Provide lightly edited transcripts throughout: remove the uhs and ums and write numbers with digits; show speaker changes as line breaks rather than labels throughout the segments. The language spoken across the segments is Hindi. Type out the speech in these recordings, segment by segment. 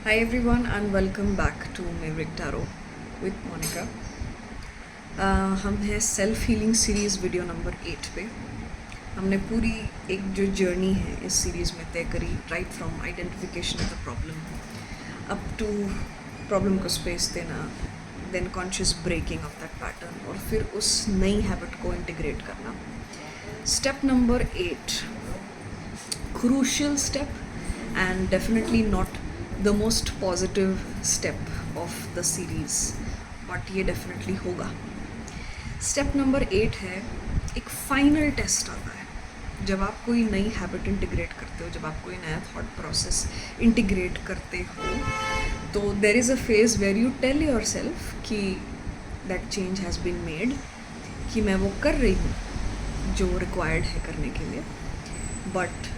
Hi everyone and welcome back to Maverick Tarot with Monica. हम हैं self healing series video number 8 पे। हमने पूरी एक जो जर्नी है इस सीरीज़ में तय करी, right from identification of the problem up to problem को स्पेस देना, then conscious breaking of that pattern और फिर उस नई हैबिट को इंटीग्रेट करना। Step number 8, crucial step and definitely not the most positive step of the series, but ये definitely होगा। स्टेप नंबर 8 है, एक फाइनल टेस्ट आता है जब आप कोई नई हैबिट इंटीग्रेट करते हो, जब आप कोई नया थॉट प्रोसेस इंटीग्रेट करते हो, तो there is a phase where you tell yourself कि that change has been made, कि मैं वो कर रही हूँ जो रिक्वायर्ड है करने के लिए, but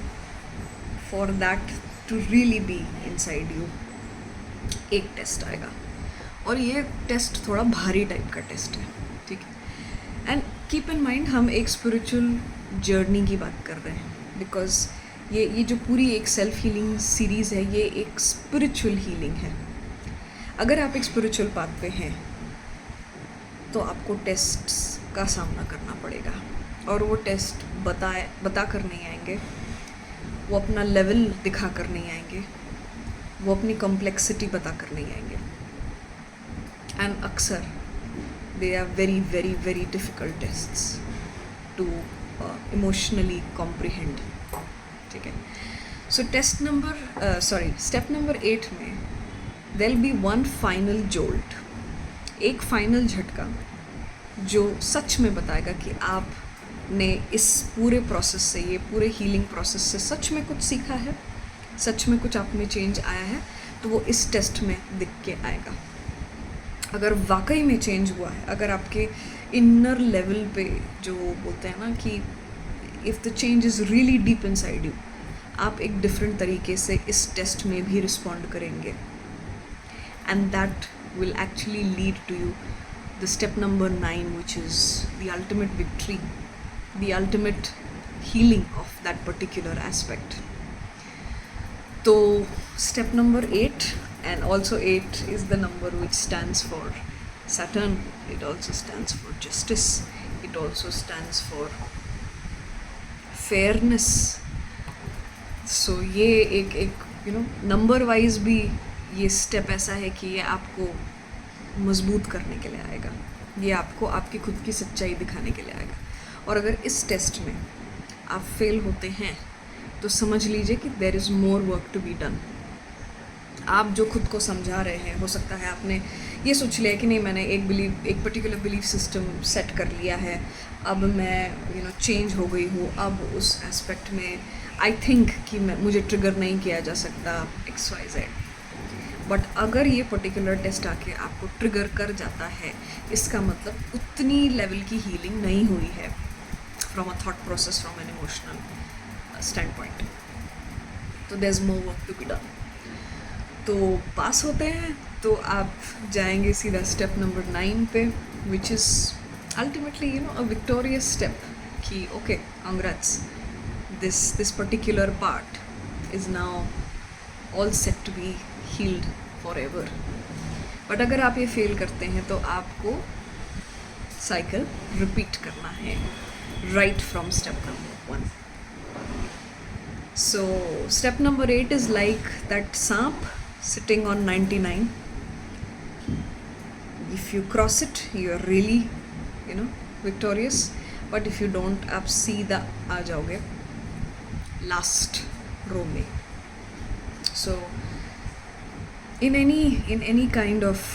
for that to really be inside you एक टेस्ट आएगा। और ये टेस्ट थोड़ा भारी टाइप का टेस्ट है, ठीक है। एंड कीप इन माइंड हम एक स्पिरिचुअल जर्नी की बात कर रहे हैं, बिकॉज ये जो पूरी एक सेल्फ हीलिंग सीरीज़ है, ये एक स्पिरिचुअल हीलिंग है। अगर आप एक स्पिरिचुअल पाथ पे हैं तो आपको टेस्ट्स का सामना करना पड़ेगा, और वो टेस्ट बता कर नहीं आएंगे, वो अपना लेवल दिखा कर नहीं आएंगे, वो अपनी कॉम्प्लेक्सिटी बता कर नहीं आएंगे। एंड अक्सर they are very very very difficult tests to emotionally comprehend, ठीक है। सो स्टेप नंबर 8 में there will be one final jolt, एक फाइनल झटका जो सच में बताएगा कि आप ने इस पूरे प्रोसेस से, ये पूरे हीलिंग प्रोसेस से सच में कुछ सीखा है, सच में कुछ आप में चेंज आया है, तो वो इस टेस्ट में दिख के आएगा। अगर वाकई में चेंज हुआ है, अगर आपके इनर लेवल पे जो बोलते हैं ना कि if the change is really deep inside you, आप एक डिफरेंट तरीके से इस टेस्ट में भी रिस्पॉन्ड करेंगे, and that will actually lead to you the step number 9, which is the ultimate victory, the ultimate healing of that particular aspect. So step number 8, and also 8 is the number which stands for Saturn, it also stands for justice, it also stands for fairness. So ये एक नंबर वाइज भी ये स्टेप ऐसा है कि ये आपको मजबूत करने के लिए आएगा, ये आपको आपकी खुद की सच्चाई दिखाने के लिए आएगा। और अगर इस टेस्ट में आप फेल होते हैं तो समझ लीजिए कि there is more work to be done. आप जो खुद को समझा रहे हैं, हो सकता है आपने ये सोच लिया कि नहीं, मैंने एक पर्टिकुलर बिलीफ सिस्टम सेट कर लिया है, अब मैं चेंज हो गई हूँ, अब उस एस्पेक्ट में आई थिंक कि मुझे ट्रिगर नहीं किया जा सकता XYZ। बट अगर ये पर्टिकुलर टेस्ट आके आपको ट्रिगर कर जाता है, इसका मतलब उतनी लेवल की हीलिंग नहीं हुई है from a thought process, from an emotional standpoint. तो there's more work to be done. तो पास होते हैं तो आप जाएंगे सीधा स्टेप नंबर 9 पे, which is ultimately a victorious step कि okay, congrats, this particular part is now all set to be healed forever. But अगर आप ये फेल करते हैं तो आपको साइकिल रिपीट करना है right from step number 1. So step number 8 is like that samp sitting on 99. If you cross it, you are really victorious, but if you don't, आप सीधा आ जाओगे last row में. So in any kind of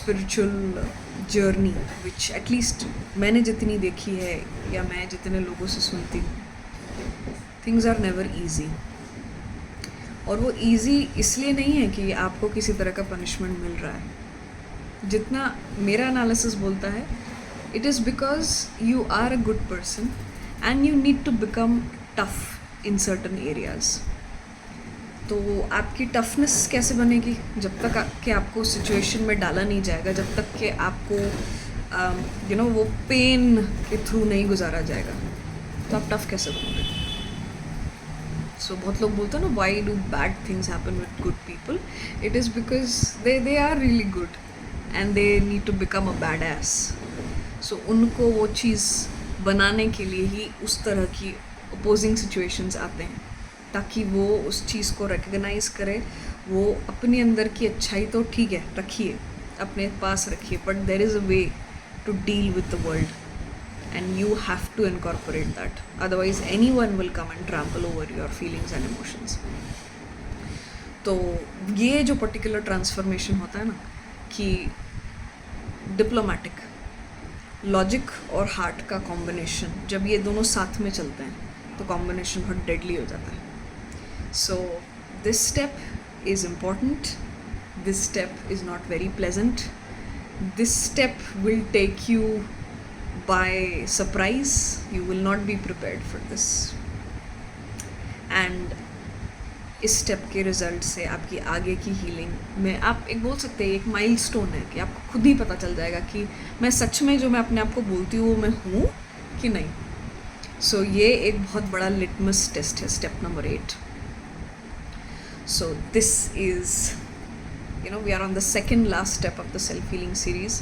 spiritual journey which at least मैंने जितनी देखी है या मैं जितने लोगों से सुनती हूँ, थिंग्स आर नेवर ईजी। और वो ईजी इसलिए नहीं है कि आपको किसी तरह का पनिशमेंट मिल रहा है। जितना मेरा एनालिसिस बोलता है, it is because you are a good person and you need to become tough in certain areas. तो आपकी टफनेस कैसे बनेगी? जब तक कि आपको सिचुएशन में डाला नहीं जाएगा, जब तक कि आपको वो पेन के थ्रू नहीं गुजारा जाएगा, तो आप टफ कैसे बनोगे? सो बहुत लोग बोलते हैं ना, why do bad things happen with good people? It is because they are really good and they need to become a bad ass. So उनको वो चीज़ बनाने के लिए ही उस तरह की अपोजिंग सिचुएशंस आते हैं, ताकि वो उस चीज़ को रिकग्नाइज़ करे. वो अपने अंदर की अच्छाई तो ठीक है, रखिए, अपने पास रखिए, but there is a way to deal with the world and you have to incorporate that, otherwise anyone will come and trample over your feelings and emotions. तो ये जो पर्टिकुलर ट्रांसफॉर्मेशन होता है ना, कि डिप्लोमेटिक लॉजिक और हार्ट का कॉम्बिनेशन, जब ये दोनों साथ में चलते हैं तो कॉम्बिनेशन बहुत डेडली हो जाता है. So this step is important. This step is not very pleasant. This step will take you by surprise. You will not be prepared for this, and इस स्टेप के रिजल्ट से आपकी आगे की हीलिंग में आप एक बोल सकते हैं एक माइलस्टोन है कि आपको खुद ही पता चल जाएगा कि मैं सच में जो मैं अपने आप को बोलती हूँ वो मैं हूँ कि नहीं. सो ये एक बहुत बड़ा लिटमस टेस्ट है, step number 8. So this is, you know, we are on the second last step of the self healing series.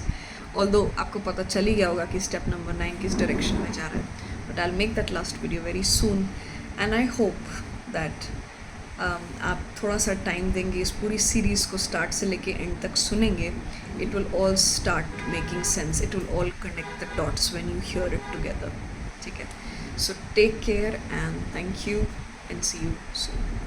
Although आपको पता चल ही गया होगा कि स्टेप नंबर 9 किस डायरेक्शन में जा रहा है, but I will make that last video very soon. And I hope that आप थोड़ा सा टाइम देंगे, इस पूरी सीरीज़ को स्टार्ट से लेके एंड तक सुनेंगे. It will all start making sense. It will all connect the dots when you hear it together. ठीक है? So take care and thank you and see you soon.